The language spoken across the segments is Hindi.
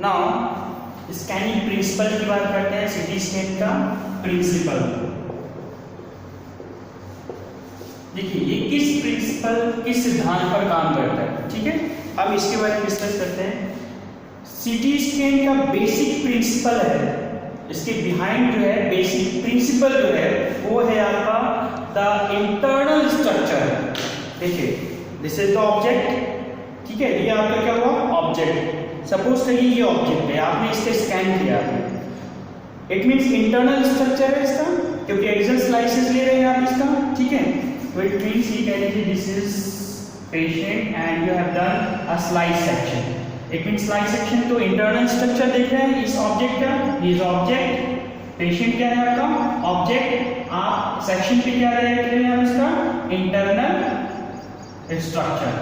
नाउ स्कैनिंग प्रिंसिपल की बात करते हैं, सीटी स्कैन का प्रिंसिपल। देखिए ये किस प्रिंसिपल, किस सिद्धांत पर काम करता है, ठीक है। अब इसके बारे में डिस्कस करते हैं। सीटी स्कैन का बेसिक प्रिंसिपल है, इसके बिहाइंड जो है बेसिक प्रिंसिपल जो है वो है आपका द इंटरनल स्ट्रक्चर। देखिए दिस इज द ऑब्जेक्ट, ठीक है, ये आपका क्या हुआ ऑब्जेक्ट। सपोज करिए ये ऑब्जेक्ट है, आपने इसका स्कैन किया, इट मींस इंटरनल स्ट्रक्चर है इसका, क्योंकि एक्सल स्लाइसेस ले रहे हैं आप इसका, ठीक है। तो इट मींस ये कह लीजिए this is patient and you have done a slice section. It means slice section, तो इंटरनल स्ट्रक्चर देख रहे हैं इस ऑब्जेक्ट का, इज ऑब्जेक्ट, पेशेंट क्या है आपका ऑब्जेक्ट, आप सेक्शन पे क्या देख रहे हैं इसका इंटरनल स्ट्रक्चर।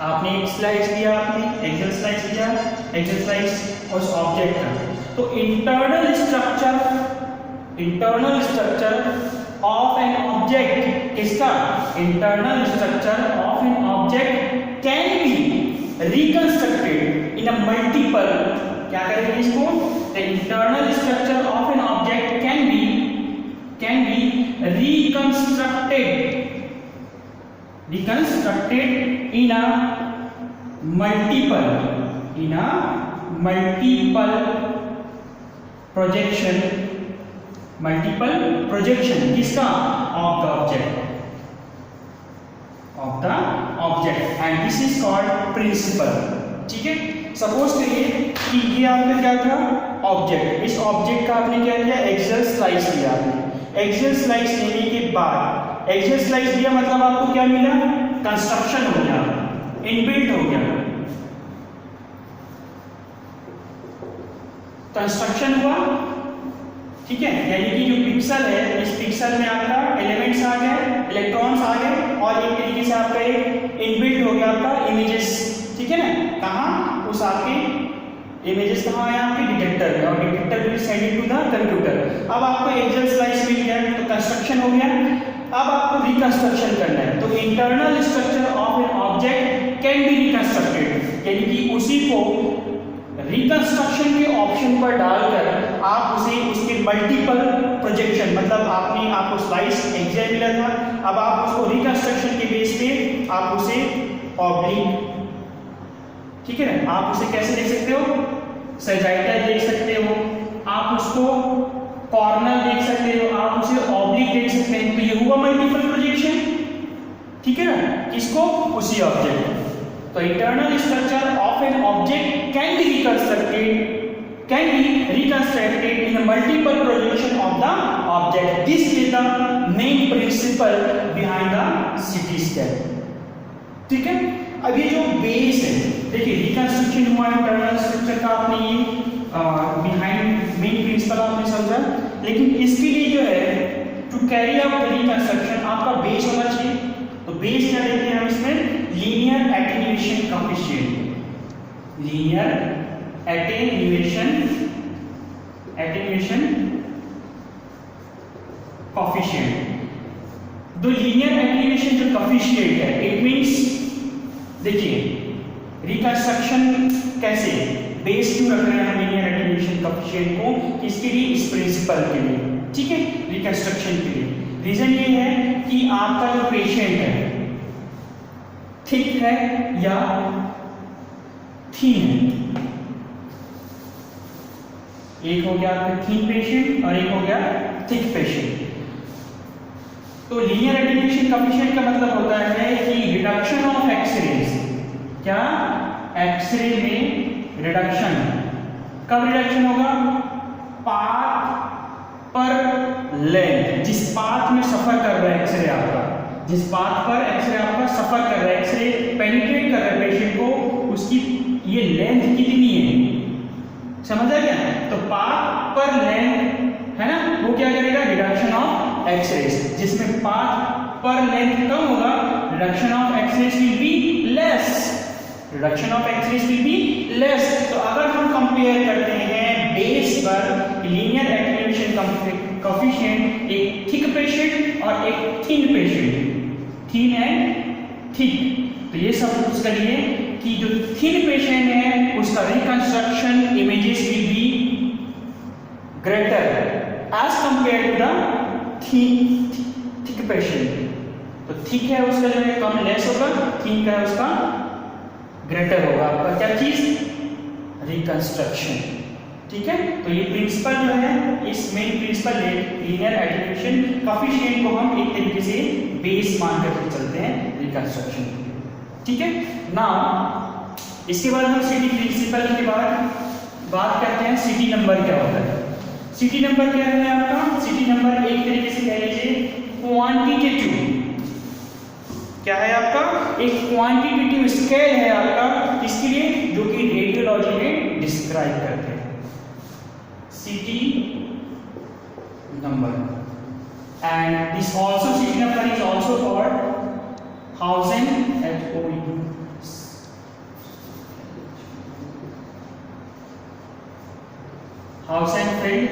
आपने एक स्लाइस लिया, आपने एक्सल स्लाइस लिया, एक्सल स्लाइस उस ऑब्जेक्ट का, तो internal structure of an object, किसका internal structure of an object can be reconstructed in a multiple, क्या करेंगे इसको, the internal structure of an object can be reconstructed in a multiple projection किसका of the object and this is called principle, ठीक है। सपोज करिए कि ये आपका क्या था ऑब्जेक्ट, इस ऑब्जेक्ट का आपने क्या किया एक्सल स्लाइस लिया, एक्सल स्लाइस लेने के बाद एक्सल स्लाइस लिया मतलब आपको क्या मिला, कंस्ट्रक्शन हो गया, इनबिल्ट हो गया, कंस्ट्रक्शन हुआ, ठीक है। यानी कि जो पिक्सल है, इस पिक्सल में आपका एलिमेंट्स आ गए, इलेक्ट्रॉन्स आ गए और एक तरीके से आपका एक इनबिल्ट हो गया आपका इमेजेस, ठीक है ना। कहाँ, उस आपके इमेजेस कहाँ आए आपके डिटेक्टर में, और detector will send it to the computer. अब आपको एक्सल स्लाइस मिल गया तो कंस्ट्रक्शन हो गया, अब आपको रिकंस्ट्रक्शन करना है, तो internal structure of an object can be reconstructed, यानी कि उसी को रिकंस्ट्रक्शन के ऑप्शन पर डालकर आप उसे उसके मल्टीपल प्रोजेक्शन, मतलब आपको स्लाइस एक्सल मिला था, अब आप उसको रिकंस्ट्रक्शन के बेस पे आप उसे ऑब्लिक, ठीक है ना, आप उसे कैसे देख सकते हो, सैजाइटा देख सकते हो, आप उसको कॉर्नर देख सकते हो, आप उसे ऑब्लिक देख सकते हैं, तो ये हुआ मल्टीपल प्रोजेक्शन, ठीक है ना, किसको, उसी ऑब्जेक्ट। तो internal structure of an object can be reconstructed in a multiple projection of the object, this is the main principle behind the CT scan, ठीक है। अब ये जो बेस है, देखिए रिकंस्ट्रक्शन हुआ इंटरनल स्ट्रक्चर का, आपने ये बिहाइंड मेन प्रिंसिपल आपने समझा, लेकिन इसके लिए जो है टू कैरी आउट रिकंस्ट्रक्शन आपका बेस होना चाहिए। तो बेस क्या देते हैं हम इसमें, linear attenuation coefficient, linear attenuation coefficient. दो लीनियर एटेन्यूएशन जो कोएफिशिएंट है, इट मींस देखिए रिकंस्ट्रक्शन कैसे, बेस क्यों रख रहे हैं हम लीनियर एटेन्यूएशन कोएफिशिएंट को, किसके लिए, इस प्रिंसिपल के लिए, ठीक है, रिकंस्ट्रक्शन के लिए। रीजन ये है कि आपका जो पेशेंट है थिक है या थीन है, एक हो गया आपका थीन पेशेंट और एक हो गया थिक पेशेंट। तो लीनियर एटेन्यूएशन कोएफिशिएंट का मतलब होता है कि रिडक्शन ऑफ एक्सरेज, क्या, एक्सरे में रिडक्शन, कब रिडक्शन होगा, पाथ पर लेंथ, जिस पाथ में सफर कर रहा है एक्सरे आपका, जिस पाथ पर एक्सरे आपका सफर कर रहा है, एक्सरे पेनिट्रेट कर रहा है पेशेंट को, उसकी ये लेंथ कितनी है, समझ आ गया। तो पाथ पर लेंथ है ना, वो क्या करेगा, रिडक्शन ऑफ एक्सरेज, जिसमें पाथ पर लेंथ कम होगा, reduction of x-rays will be less, reduction of x-rays will be less. तो अगर हम कंपेयर करते हैं बेस पर लीनियर एटेन्यूएशन कोएफिशिएंट, एक थिक पेशेंट और एक thin patient, thin and thick, तो ये सब कुछ करिए कि जो थिन पेशेंट है उसका as compare to the thick patient. तो थिक है उसका जो है कम लेस होगा, थिन का है उसका ग्रेटर होगा। आपका क्या चीज? रिकंस्ट्रक्शन। ठीक है, तो ये प्रिंसिपल जो है, इस main principle linear attenuation coefficient को हम एक तरीके से बेस मान करके चलते हैं रिकंस्ट्रक्शन। ठीक है, नाउ इसके बाद हम सिटी प्रिंसिपल के बाद बात करते हैं सिटी नंबर क्या होता है। सिटी नंबर क्या है आपका? सिटी नंबर एक तरीके से कह लीजिए क्वांटिटेटिव, क्या है आपका? एक क्वांटिटेटिव स्केल है आपका, इसके लिए जो कि रेडियोलॉजी में डिस्क्राइब करते हैं। CT number and this also CT number is also called Hounsen Hounsfield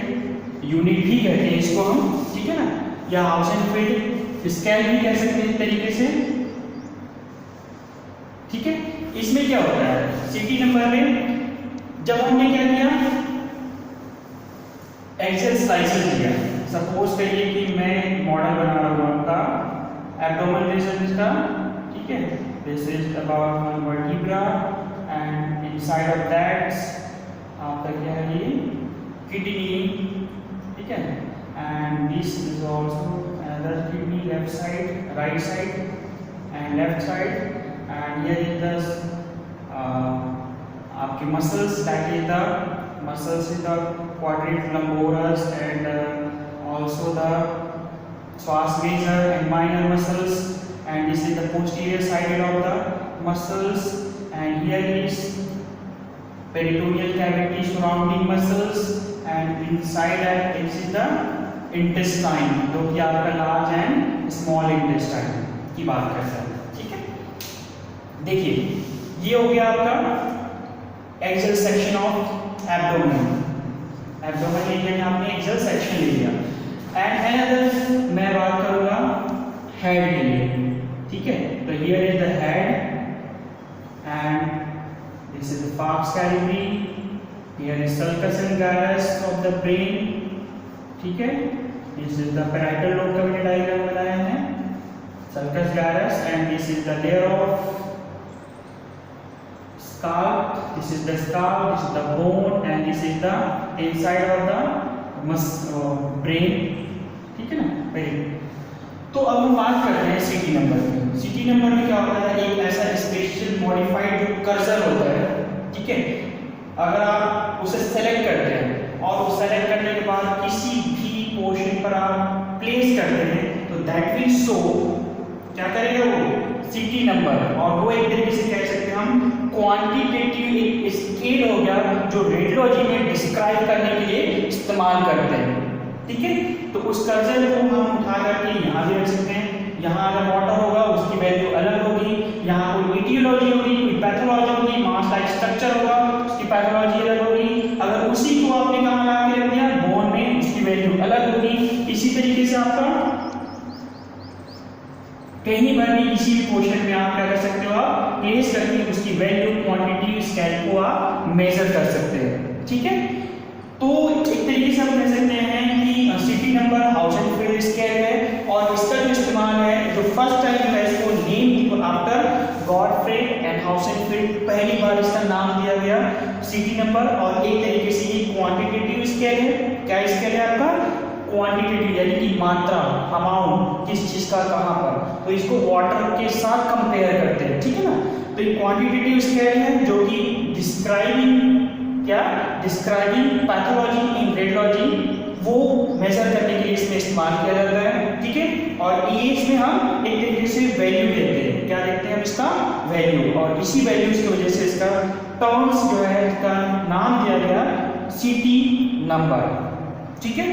unit भी कहते हैं इसको हम, ठीक है ना, या हाउसेनफेल्ड स्केल भी कह सकते हैं इस तरीके से। ठीक है, इसमें क्या होता है सिटी नंबर में, जब हमने क्या किया एक्सेल स्लाइसेस लिया, सपोज करिए कि मैं मॉडल बना रहा हूँ आपका एब्डोमेन रीजन का, ठीक है, this is about one vertebra and inside of that आपका क्या है ये किडनी, ठीक है, and this is also another kidney left side, right side and left side and here is the आपके muscles, that is the muscles in the quadrant lumborum and also the psoas major and minor muscles, and this is the posterior side of the muscles, and here is peritoneal cavity surrounding muscles, and inside that this is the intestine, जो कि आपका large and small intestine की बात करता है। देखिए ये हो गया आपका axial section of abdomen, abdomen area में आपने एक्सल सेक्शन ले लिया। एंड अनदर मैं बात करूंगा हेड के लिए, ठीक है, तो here is the head and this is the falx cerebri, here is sulcus and gyrus of the brain, ठीक है, this is the parietal lobe का मैंने डायग्राम बनाया है, sulcus gyrus, and this is the layer of scalp, this is the scalp, this is the bone, and this is the inside of the brain, ठीक है ना, वेरी। तो अब हम बात करते हैं सिटी नंबर की। सिटी नंबर में क्या होता है, एक ऐसा स्पेशल मॉडिफाइड जो कर्सर होता है, ठीक है, अगर आप उसे सेलेक्ट करते हैं और उस सेलेक्ट करने के बाद किसी भी पोर्शन पर आप प्लेस करते हैं तो दैट विल शो, क्या करेगा वो, सिटी नंबर, और वो एक तरीके से कह सकते हैं हम क्वांटिटेटिव एक स्केल हो गया जो रेडियोलॉजी में डिस्क्राइब करने के लिए इस्तेमाल करते हैं। ठीक है, तो उस कर्सर को हम उठा करके यहाँ भी रख सकते हैं, यहाँ अगर वाटर होगा उसकी वैल्यू अलग होगी, यहाँ कोई इटियोलॉजी होगी, कोई पैथोलॉजी होगी, मास लाइक स्ट्रक्चर होगा उसकी पैथोलॉजी अलग होगी, अगर उसी को आपने कहाँ ला के रख दिया बोन में, उसकी वैल्यू अलग होगी। इसी तरीके से आपका कहीं पर भी किसी भी पोर्शन में आप क्या कर सकते हो, आप प्लेस करके उसकी वैल्यू क्वांटिटी स्केल को आप मेजर कर सकते हैं। ठीक है, तो एक तरीके से हम कह सकते हैं कि सिटी नंबर हाउसेनफेल्ड स्केल है, और इसका जो इस्तेमाल है, जो फर्स्ट टाइम है इसको नेम आफ्टर गॉडफ्रे एंड हाउसेनफेल्ड, पहली बार इसका नाम दिया गया सिटी नंबर, और एक तरीके से ये क्वांटिटेटिव स्केल है। क्या स्केल है आपका, क्वांटिटेटिव, यानी कि मात्रा, अमाउंट, किस चीज का कहां पर, तो इसको वाटर के साथ कंपेयर करते हैं। ठीक है ना, तो ये क्वांटिटेटिव स्केल है जो कि डिस्क्राइबिंग पैथोलॉजी इन रेडियोलॉजी वो मेजर करने के लिए इसमें इस्तेमाल किया जाता है। ठीक है, और ये इसमें हम एक तरीके से वैल्यू देते हैं, क्या देखते हैं हम इसका वैल्यू, और इसी वैल्यूज की वजह से इसका टर्म्स जो है इसका नाम दिया गया सिटी नंबर। ठीक है,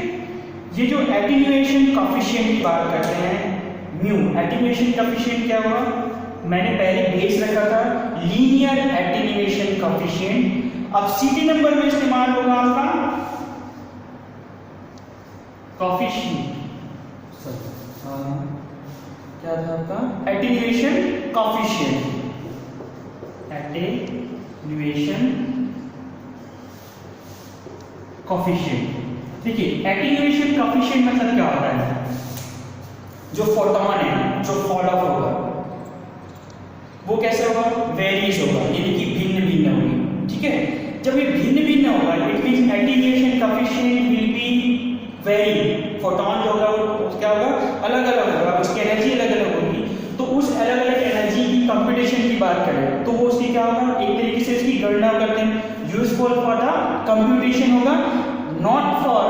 ये जो एटीन्यूएशन कोएफिशिएंट की बात करते हैं, म्यू एटीन्यूएशन कोएफिशिएंट क्या हुआ, मैंने पहले बेस रखा था लीनियर एटीन्यूएशन कोएफिशिएंट, अब सिटी नंबर में इस्तेमाल होगा आपका कोएफिशिएंट, क्या था आपका एटीन्यूएशन कोएफिशिएंट, एटीन्यूएशन कोएफिशिएंट। देखिए एटीन्यूएशन कोएफिशिएंट मतलब क्या होता है, जो फोटोन है जो फॉल ऑफ होगा वो कैसे होगा, वेरीज होगा, यानी कि भिन्न भिन्न होगी, ठीक है। जब ये भिन्न भिन्न होगा it means attenuation coefficient will be very, photon जो होगा वो क्या होगा, अलग अलग होगा, उसकी एनर्जी अलग अलग होगी। तो उस अलग अलग एनर्जी की कंप्यूटेशन की बात करें तो वो उसकी क्या होगा, एक तरीके से इसकी गणना करते हैं, यूजफुल फॉर द कंप्यूटेशन होगा, not for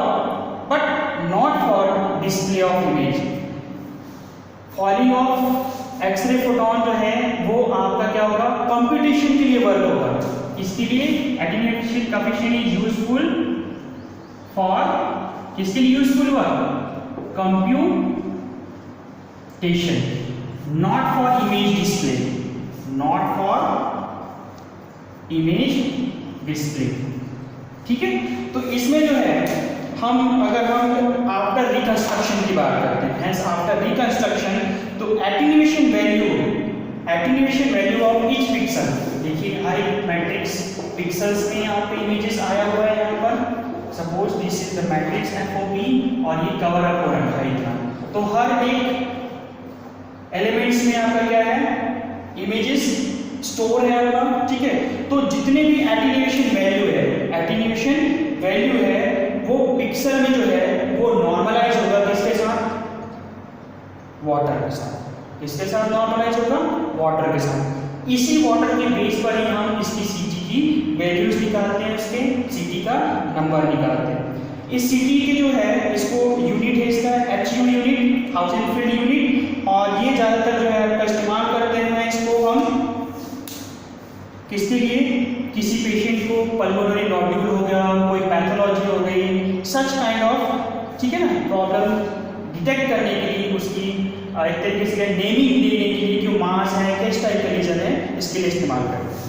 display of image. Falling of x ray photon जो है वो आपका क्या होगा, कंप्यूटेशन के लिए वर्क होगा, इसके लिए attenuation coefficient is useful for, किसके लिए यूजफुल हुआ, computation, not for image display, not for image display, ठीक है। तो इसमें जो है अगर हम आफ्टर रिकंस्ट्रक्शन की बात करते हैं, हेंस आफ्टर रिकंस्ट्रक्शन, तो attenuation value of each pixel, देखिए हर एक मैट्रिक्स पिक्सल्स में यहाँ पे इमेजेस आया हुआ है, यहाँ पर suppose this is the matrix FOP और ये कवर अप हो रखा है इतना, तो हर एक एलिमेंट्स में आपका क्या है, इमेजेस स्टोर है आपका, ठीक है। तो जितने भी एटीन्यूएशन वैल्यू है वो पिक्सल में जो है वो नॉर्मलाइज होगा किसके साथ, वाटर के साथ, किसके साथ नॉर्मलाइज होगा, वाटर के साथ। इसी वाटर के बेस पर ही हम इसकी CT की वैल्यूज निकालते हैं, उसके CT का नंबर निकालते हैं। इस CT के जो है इसको यूनिट है इसका HU यूनिट, हाउसेन फील्ड यूनिट, और ये ज़्यादातर जो है आपका इस्तेमाल करते हैं इसको हम किसके लिए, किसी पेशेंट को पल्मोनरी नोड्यूल हो गया, कोई पैथोलॉजी हो गई, सच काइंड ऑफ, ठीक है ना, प्रॉब्लम डिटेक्ट करने के लिए, उसकी एक तरीके से नेमिंग देने के लिए, क्यों मास है, किस टाइप का रीजन है, इसके लिए इस्तेमाल करते हैं।